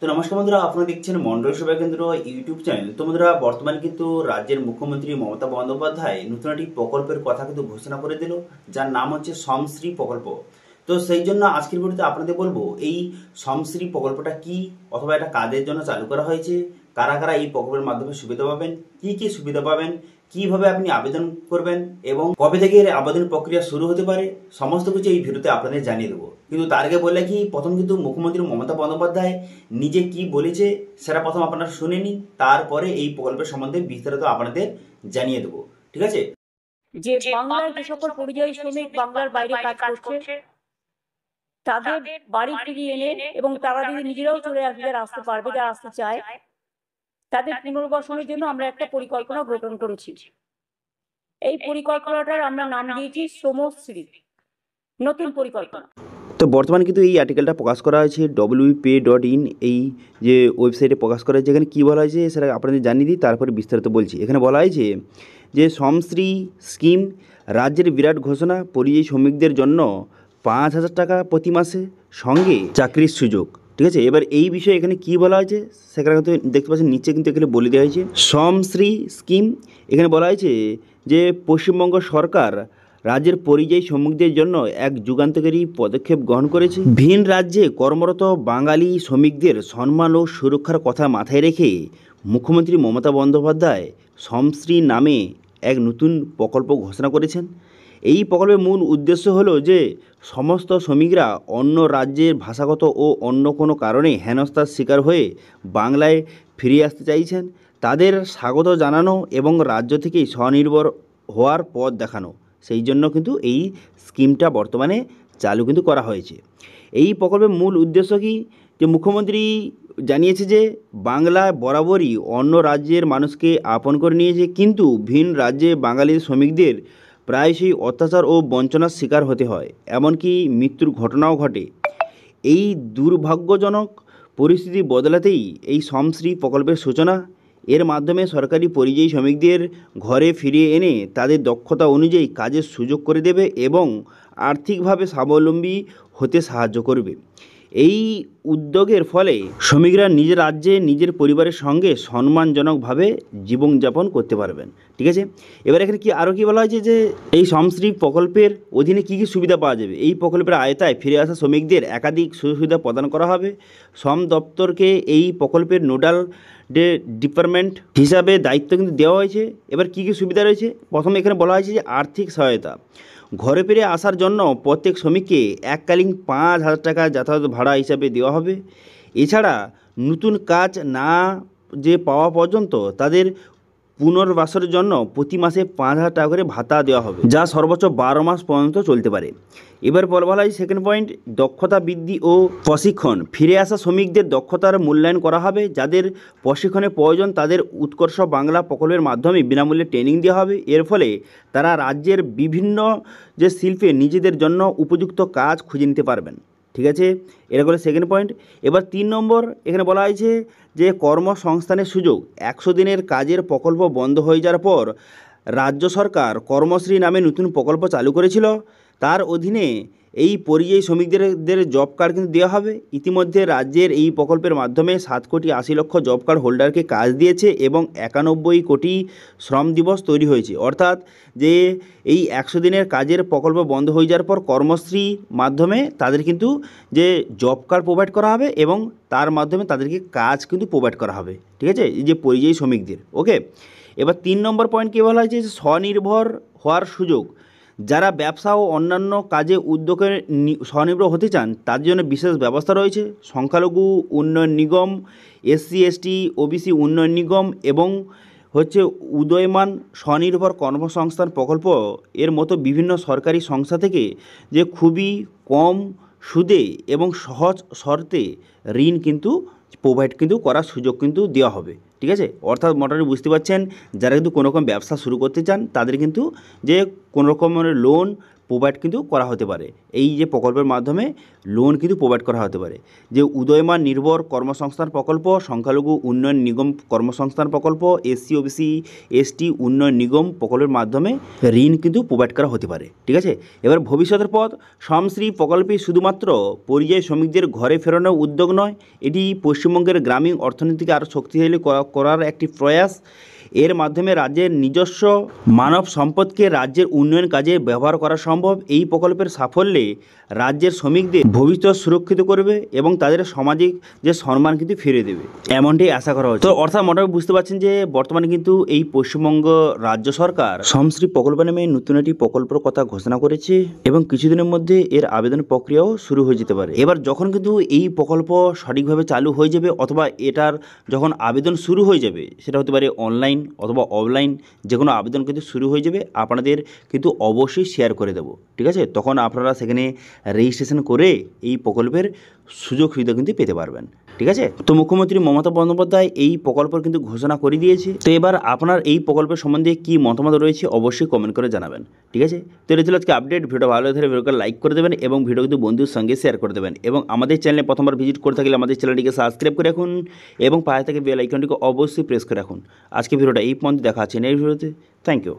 তো নমস্কার বন্ধুরা, আপনারা দেখছেন মন্ডল সেবা কেন্দ্র ইউটিউব চ্যানেল। তো বন্ধুরা, বর্তমানে কিন্তু রাজ্যের মুখ্যমন্ত্রী মমতা বন্দ্যোপাধ্যায় নতুন একটি প্রকল্পের কথা কিন্তু ঘোষণা করে দিল, যার নাম হচ্ছে সমশ্রী প্রকল্প। তো সেই জন্য আজকের ভিডিওতে আপনাদের বলবো এই সমশ্রী প্রকল্পটা কি, অথবা এটা কাদের জন্য চালু করা হয়েছে, কারা কারা এই প্রকল্পের মাধ্যমে সুবিধা পাবেন, কি কি সুবিধা পাবেন, কিভাবে আপনি আবেদন করবেন এবং কবে থেকে এর আবেদন প্রক্রিয়া শুরু হতে পারে, সমস্ত কিছু এই ভিডিওতে আপনাদের জানিয়ে দেবো। কিন্তু তার আগে বললে কি, প্রথম কিন্তু মুখ্যমন্ত্রী মমতা বন্দ্যোপাধ্যায় নিজে কি বলেছে সেটা প্রথম আপনারা শুনে নিন, তারপরে এই প্রকল্পের সম্বন্ধে বিস্তারিত আপনাদের জানিয়ে দেবো। ঠিক আছে? যে বাংলার যে সকল পরিযায়ী শ্রমিক বাংলার বাইরে কাজ করছে তাদের বাড়ি ফিরিয়ে এনে এবং তারা যদি নিজেরাও চলে আসবে, যারা আসতে পারবে, যারা আসতে চায়, তাদের পুনর্বাসনের জন্য আমরা একটা পরিকল্পনা গ্রহণ করেছি। এই পরিকল্পনাটার আমরা নাম দিয়েছি শ্রমশ্রী, নতুন পরিকল্পনা। তো বর্তমানে কিন্তু এই আর্টিকেলটা প্রকাশ করা হয়েছে wpa.in এই যে ওয়েবসাইটে প্রকাশ করা হয়েছে। এখানে কী বলা হয়েছে সেটা আপনাদের জানিয়ে দিই, তারপরে বিস্তারিত বলছি। এখানে বলা হয়েছে যে সমশ্রী স্কিম রাজ্যের বিরাট ঘোষণা, পরিযায়ী শ্রমিকদের জন্য 5,000 টাকা প্রতি মাসে, সঙ্গে চাকরির সুযোগ। ঠিক আছে, এবার এই বিষয়ে এখানে কী বলা হয়েছে সেখানে কিন্তু দেখতে পাচ্ছেন, নিচে কিন্তু এখানে বলে দেওয়া হয়েছে সমশ্রী স্কিম। এখানে বলা হয়েছে যে পশ্চিমবঙ্গ সরকার রাজ্যের পরিযায়ী শ্রমিকদের জন্য এক যুগান্তকারী পদক্ষেপ গ্রহণ করেছে। ভিন রাজ্যে কর্মরত বাঙালি শ্রমিকদের সম্মান ও সুরক্ষার কথা মাথায় রেখে মুখ্যমন্ত্রী মমতা বন্দ্যোপাধ্যায় সমশ্রী নামে এক নতুন প্রকল্প ঘোষণা করেছেন। এই প্রকল্পের মূল উদ্দেশ্য হলো যে সমস্ত শ্রমিকরা অন্য রাজ্যের ভাষাগত ও অন্য কোনো কারণে হেনস্থার শিকার হয়ে বাংলায় ফিরে আসতে চাইছেন, তাদের স্বাগত জানানো এবং রাজ্য থেকেই স্বনির্ভর হওয়ার পথ দেখানো। সেই জন্য কিন্তু এই স্কিমটা বর্তমানে চালু কিন্তু করা হয়েছে। এই প্রকল্পের মূল উদ্দেশ্য কি, যে মুখ্যমন্ত্রী জানিয়েছে যে বাংলা বরাবরই অন্য রাজ্যের মানুষকে আপন করে নিয়েছে, কিন্তু ভিন রাজ্যে বাঙালি শ্রমিকদের প্রায়শই অত্যাচার ও বঞ্চনার শিকার হতে হয়, এমনকি মৃত্যুর ঘটনাও ঘটে। এই দুর্ভাগ্যজনক পরিস্থিতি বদলাতেই এই সমশ্রী প্রকল্পের সূচনা। এর মাধ্যমে সরকারি পরিযায়ী শ্রমিকদের ঘরে ফিরিয়ে এনে তাদের দক্ষতা অনুযায়ী কাজের সুযোগ করে দেবে এবং আর্থিকভাবে স্বাবলম্বী হতে সাহায্য করবে। এই উদ্যোগের ফলে শ্রমিকরা নিজের রাজ্যে নিজের পরিবারের সঙ্গে সম্মানজনকভাবে জীবনযাপন করতে পারবেন। ঠিক আছে, এবার এখানে কি আরও কী বলা হয়েছে যে এই সমশ্রী প্রকল্পের অধীনে কী কী সুবিধা পাওয়া যাবে। এই প্রকল্পের আওতায় ফিরে আসা শ্রমিকদের একাধিক সুযোগ সুবিধা প্রদান করা হবে। শ্রম দপ্তরকে এই প্রকল্পের নোডাল ডিপার্টমেন্ট হিসাবে দায়িত্ব কিন্তু দেওয়া হয়েছে। এবার কী কী সুবিধা রয়েছে, প্রথমে এখানে বলা হয়েছে যে আর্থিক সহায়তা। ঘরে ফিরে আসার জন্য প্রত্যেক শ্রমিককে এককালীন 5,000 টাকা যাতায়াত ভাড়া হিসাবে দেওয়া হবে। এছাড়া নতুন কাজ না যে পাওয়া পর্যন্ত তাদের পুনর্বাসনের জন্য প্রতি মাসে 5,000 টাকা করে ভাতা দেওয়া হবে, যা সর্বোচ্চ 12 মাস পর্যন্ত চলতে পারে। এবার বলা হয় সেকেন্ড পয়েন্ট, দক্ষতা বৃদ্ধি ও প্রশিক্ষণ। ফিরে আসা শ্রমিকদের দক্ষতার মূল্যায়ন করা হবে। যাদের প্রশিক্ষণের প্রয়োজন তাদের উৎকর্ষ বাংলা প্রকল্পের মাধ্যমে বিনামূল্যে ট্রেনিং দেওয়া হবে। এর ফলে তারা রাজ্যের বিভিন্ন যে শিল্পে নিজেদের জন্য উপযুক্ত কাজ খুঁজে নিতে পারবেন। ঠিক আছে, এটা হলো সেকেন্ড পয়েন্ট। এবার 3 নম্বর, এখানে বলা হয়েছে যে কর্মসংস্থানের সুযোগ। 100 দিনের কাজের প্রকল্প বন্ধ হয়ে যাওয়ার পর রাজ্য সরকার কর্মশ্রী নামে নতুন প্রকল্প চালু করেছিল। তার অধীনে এই পরিযায়ী শ্রমিকদের জব কার্ড কিন্তু দেওয়া হবে। ইতিমধ্যে রাজ্যের এই প্রকল্পের মাধ্যমে 7,80,00,000 জব কার্ড হোল্ডারকে কাজ দিয়েছে এবং 91 কোটি শ্রম দিবস তৈরি হয়েছে। অর্থাৎ যে এই 100 দিনের কাজের প্রকল্প বন্ধ হয়ে যাওয়ার পর কর্মশ্রী মাধ্যমে তাদের কিন্তু যে জব কার্ড প্রোভাইড করা হবে এবং তার মাধ্যমে তাদেরকে কাজ কিন্তু প্রোভাইড করা হবে। ঠিক আছে, এই যে পরিযায়ী শ্রমিকদের। ওকে, এবার 3 নম্বর পয়েন্ট কী বলা হয়েছে, স্বনির্ভর হওয়ার সুযোগ। যারা ব্যবসা ও অন্যান্য কাজে উদ্যোগে স্বনির্ভর হতে চান তার জন্য বিশেষ ব্যবস্থা রয়েছে। সংখ্যালঘু উন্নয়ন নিগম, SC/ST OBC উন্নয়ন নিগম এবং উদয়মান স্বনির্ভর কর্মসংস্থান প্রকল্প এর মতো বিভিন্ন সরকারি সংস্থা থেকে যে খুবই কম সুদে এবং সহজ শর্তে ঋণ কিন্তু প্রোভাইড কিন্তু করার সুযোগ কিন্তু দেওয়া হবে। ঠিক আছে, অর্থাৎ মোটামুটি বুঝতে পারছেন, যারা কিন্তু কোনো রকম ব্যবসা শুরু করতে চান তাদের কিন্তু যে কোনো রকমের লোন প্রোভাইড কিন্তু করা হতে পারে। এই যে প্রকল্পের মাধ্যমে লোন কিন্তু প্রোভাইড করা হতে পারে। যে উদয়মান নির্ভর কর্মসংস্থান প্রকল্প, সংখ্যালঘু উন্নয়ন নিগম কর্মসংস্থান প্রকল্প, এসসি ওবিসি এসটি উন্নয়ন নিগম প্রকল্পের মাধ্যমে ঋণ কিন্তু প্রোভাইড করা হতে পারে। ঠিক আছে, এবার ভবিষ্যতের পথ। শ্রমশ্রী প্রকল্পে শুধুমাত্র পরিযায়ী শ্রমিকদের ঘরে ফেরানোর উদ্যোগ নয়, এটি পশ্চিমবঙ্গের গ্রামীণ অর্থনীতিকে আরও শক্তিশালী করার একটি প্রয়াস। এর মাধ্যমে রাজ্যের নিজস্ব মানব সম্পদকে রাজ্যের উন্নয়ন কাজে ব্যবহার করা সম্ভব। এই প্রকল্পের সাফল্যে রাজ্যের শ্রমিকদের ভবিষ্যৎ সুরক্ষিত করবে এবং তাদের সামাজিক যে সম্মান কিন্তু ফিরে দেবে, এমনটাই আশা করা হচ্ছে। তো অর্থাৎ মোটামুটি বুঝতে পারছেন যে বর্তমানে কিন্তু এই পশ্চিমবঙ্গ রাজ্য সরকার শ্রমশ্রী প্রকল্প নামে নতুন একটি প্রকল্পের কথা ঘোষণা করেছে এবং কিছুদিনের মধ্যে এর আবেদন প্রক্রিয়াও শুরু হয়ে যেতে পারে। এবার যখন কিন্তু এই প্রকল্প সঠিকভাবে চালু হয়ে যাবে অথবা এটার যখন আবেদন শুরু হয়ে যাবে, সেটা হতে পারে অনলাইন অথবা অফলাইন, যে কোনো আবেদন কিন্তু শুরু হয়ে যাবে, আপনাদের কিন্তু অবশ্যই শেয়ার করে দেবো। ঠিক আছে, তখন আপনারা সেখানে রেজিস্ট্রেশন করে এই প্রকল্পের সুযোগ সুবিধা কিন্তু পেতে পারবেন। ঠিক আছে, তো মুখ্যমন্ত্রী মমতা বন্দ্যোপাধ্যায় এই প্রকল্প কিন্তু ঘোষণা করে দিয়েছে। তো এবার আপনার এই প্রকল্পের সম্বন্ধে কী মতামত রয়েছে অবশ্যই কমেন্ট করে জানাবেন। ঠিক আছে, তো এটা ছিল আজকে আপডেট। ভিডিও ভালো লাগলে ভিডিওকে লাইক করে দেবেন এবং ভিডিও কিন্তু বন্ধুর সঙ্গে শেয়ার করে দেবেন এবং আমাদের চ্যানেলে প্রথমবার ভিজিট করে থাকলে আমাদের চ্যানেলটিকে সাবস্ক্রাইব করে রাখুন এবং পাশে থেকে বেল আইকনটিকে অবশ্যই প্রেস করে রাখুন। আজকে ভিডিওটা এই পর্যন্ত দেখা আছে নেক্সট ভিডিওতে। Thank you.